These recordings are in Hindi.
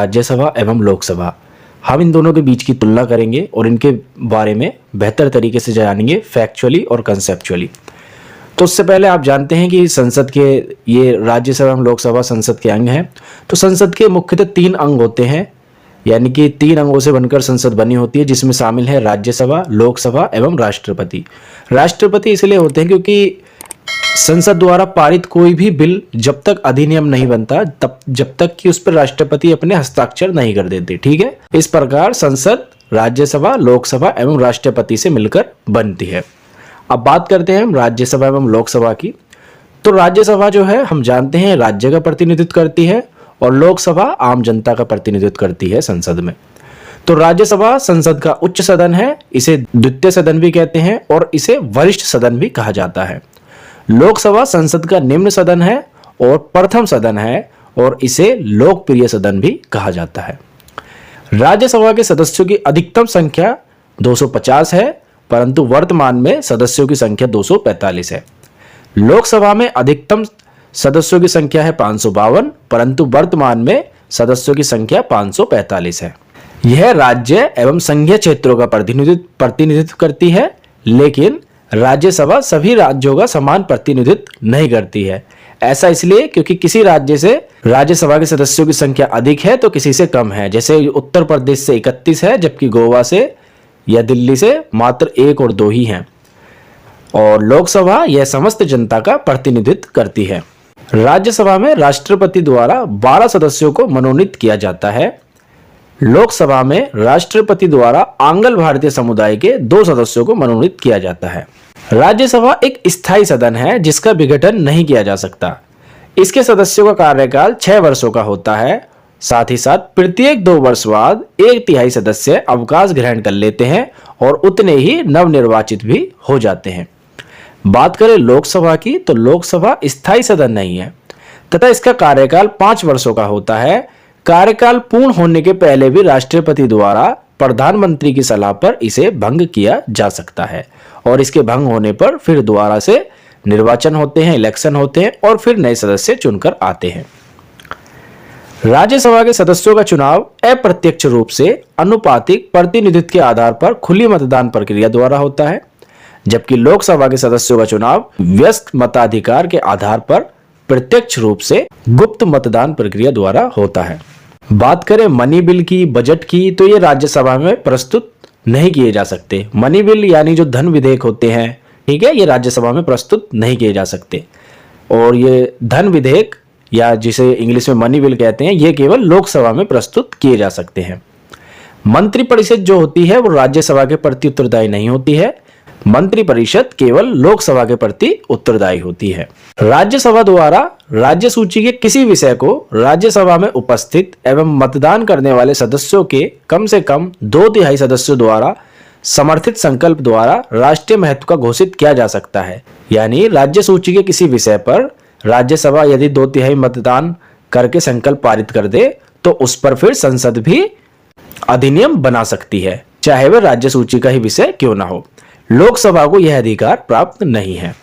राज्यसभा एवं लोकसभा, हम इन दोनों के बीच की तुलना करेंगे और इनके बारे में बेहतर तरीके से जानेंगे फैक्चुअली और कंसेप्चुअली। तो उससे पहले आप जानते हैं कि संसद के, ये राज्यसभा एवं लोकसभा संसद के अंग हैं। तो संसद के मुख्यतः 3 अंग होते हैं, यानी कि 3 अंगों से बनकर संसद बनी होती है, जिसमें शामिल है राज्यसभा, लोकसभा एवं राष्ट्रपति। राष्ट्रपति इसलिए होते हैं क्योंकि संसद द्वारा पारित कोई भी बिल जब तक अधिनियम नहीं बनता, तब जब तक कि उस पर राष्ट्रपति अपने हस्ताक्षर नहीं कर देते। ठीक है, इस प्रकार संसद राज्यसभा, लोकसभा एवं राष्ट्रपति से मिलकर बनती है। अब बात करते हैं हम राज्यसभा एवं लोकसभा की। तो राज्यसभा जो है हम जानते हैं राज्य का प्रतिनिधित्व करती है और लोकसभा आम जनता का प्रतिनिधित्व करती है संसद में। तो राज्यसभा संसद का उच्च सदन है, इसे द्वितीय सदन भी कहते हैं और इसे वरिष्ठ सदन भी कहा जाता है। लोकसभा संसद का निम्न सदन है और प्रथम सदन है और इसे लोकप्रिय सदन भी कहा जाता है। राज्यसभा के सदस्यों की अधिकतम संख्या 250 है, परंतु वर्तमान में सदस्यों की संख्या 245 है। लोकसभा में अधिकतम सदस्यों की संख्या है 552, परंतु वर्तमान में सदस्यों की संख्या 545 है। यह राज्य एवं संघीय क्षेत्रों का प्रतिनिधित्व करती है, लेकिन राज्यसभा सभी राज्यों का समान प्रतिनिधित्व नहीं करती है। ऐसा इसलिए क्योंकि किसी राज्य से राज्यसभा के सदस्यों की संख्या अधिक है तो किसी से कम है। जैसे उत्तर प्रदेश से 31 है, जबकि गोवा से या दिल्ली से मात्र 1 और 2 ही हैं। और लोकसभा यह समस्त जनता का प्रतिनिधित्व करती है। राज्यसभा में राष्ट्रपति द्वारा 12 सदस्यों को मनोनीत किया जाता है। लोकसभा में राष्ट्रपति द्वारा आंग्ल भारतीय समुदाय के 2 सदस्यों को मनोनीत किया जाता है। राज्यसभा एक स्थायी सदन है जिसका विघटन नहीं किया जा सकता। इसके सदस्यों का कार्यकाल 6 वर्षों का होता है। साथ ही साथ प्रत्येक 2 वर्ष बाद 1/3 सदस्य अवकाश ग्रहण कर लेते हैं और उतने ही नवनिर्वाचित भी हो जाते हैं। बात करें लोकसभा की, तो लोकसभा स्थायी सदन नहीं है तथा इसका कार्यकाल 5 वर्षों का होता है। कार्यकाल पूर्ण होने के पहले भी राष्ट्रपति द्वारा प्रधानमंत्री की सलाह पर इसे भंग किया जा सकता है और इसके भंग होने पर फिर दोबारा से निर्वाचन होते हैं, इलेक्शन होते हैं और फिर नए सदस्य चुनकर आते हैं। राज्यसभा के सदस्यों का चुनाव अप्रत्यक्ष रूप से अनुपातिक प्रतिनिधित्व के आधार पर खुली मतदान प्रक्रिया द्वारा होता है, जबकि लोकसभा के सदस्यों का चुनाव व्यस्क मताधिकार के आधार पर प्रत्यक्ष रूप से गुप्त मतदान प्रक्रिया द्वारा होता है। बात करें मनी बिल की, बजट की, तो ये राज्यसभा में प्रस्तुत नहीं किए जा सकते। मनी बिल यानी जो धन विधेयक होते हैं, ठीक है, ये राज्यसभा में प्रस्तुत नहीं किए जा सकते। और ये धन विधेयक या जिसे इंग्लिश में मनी बिल कहते हैं, ये केवल लोकसभा में प्रस्तुत किए जा सकते हैं। मंत्रिपरिषद जो होती है वो राज्यसभा के प्रति उत्तरदायी नहीं होती है। मंत्रिपरिषद केवल लोकसभा के प्रति उत्तरदायी होती है। राज्यसभा द्वारा राज्य सूची के किसी विषय को राज्यसभा में उपस्थित एवं मतदान करने वाले सदस्यों के कम से कम 2/3 सदस्यों द्वारा समर्थित संकल्प द्वारा राष्ट्रीय महत्व का घोषित किया जा सकता है। यानी राज्य सूची के किसी विषय पर राज्यसभा यदि 2/3 मतदान करके संकल्प पारित कर दे तो उस पर फिर संसद भी अधिनियम बना सकती है, चाहे वह राज्य सूची का ही विषय क्यों ना हो। लोकसभा को यह अधिकार प्राप्त नहीं है।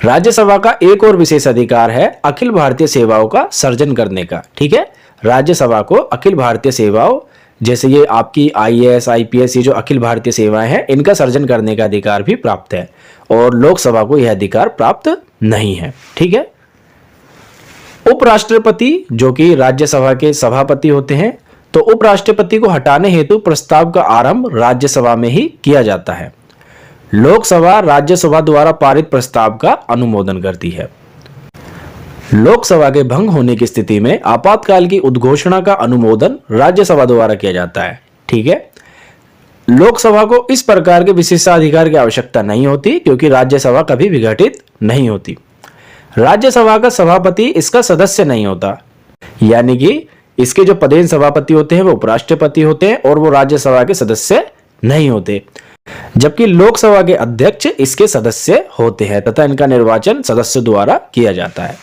राज्यसभा का एक और विशेष अधिकार है अखिल भारतीय सेवाओं का सर्जन करने का। ठीक है, राज्यसभा को अखिल भारतीय सेवाओं, जैसे ये आपकी IAS, IPS, ये जो अखिल भारतीय सेवाएं हैं, इनका सर्जन करने का अधिकार भी प्राप्त है और लोकसभा को यह अधिकार प्राप्त नहीं है। ठीक है, उपराष्ट्रपति जो कि राज्यसभा के सभापति होते हैं, तो उपराष्ट्रपति को हटाने हेतु प्रस्ताव का आरंभ राज्यसभा में ही किया जाता है। लोकसभा राज्यसभा द्वारा पारित प्रस्ताव का अनुमोदन करती है। लोकसभा के भंग होने की स्थिति में आपातकाल की उद्घोषणा का अनुमोदन राज्यसभा द्वारा किया जाता है। ठीक है, लोकसभा को इस प्रकार के विशेषाधिकार की आवश्यकता नहीं होती क्योंकि राज्यसभा कभी विघटित नहीं होती। राज्यसभा का सभापति इसका सदस्य नहीं होता, यानी कि इसके जो पदेन सभापति होते हैं वो उपराष्ट्रपति होते हैं और वो राज्यसभा के सदस्य नहीं होते, जबकि लोकसभा के अध्यक्ष इसके सदस्य होते हैं तथा इनका निर्वाचन सदस्य द्वारा किया जाता है।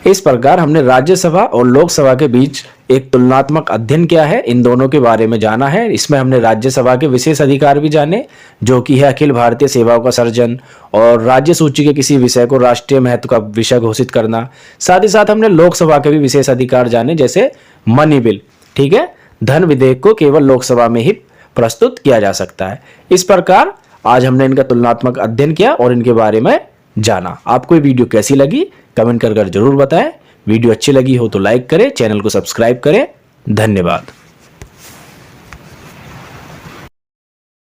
इस प्रकार हमने राज्यसभा और लोकसभा के बीच एक तुलनात्मक अध्ययन किया है, इन दोनों के बारे में जाना है। इसमें हमने राज्यसभा के विशेष अधिकार भी जाने, जो कि है अखिल भारतीय सेवाओं का सर्जन और राज्य सूची के किसी विषय को राष्ट्रीय महत्व का विषय घोषित करना। साथ ही साथ हमने लोकसभा के भी विशेष अधिकार जाने, जैसे मनी बिल, ठीक है, धन विधेयक को केवल लोकसभा में ही प्रस्तुत किया जा सकता है। इस प्रकार आज हमने इनका तुलनात्मक अध्ययन किया और इनके बारे में जाना। आपको ये वीडियो कैसी लगी कमेंट कर जरूर बताएं। वीडियो अच्छी लगी हो तो लाइक करें, चैनल को सब्सक्राइब करें। धन्यवाद।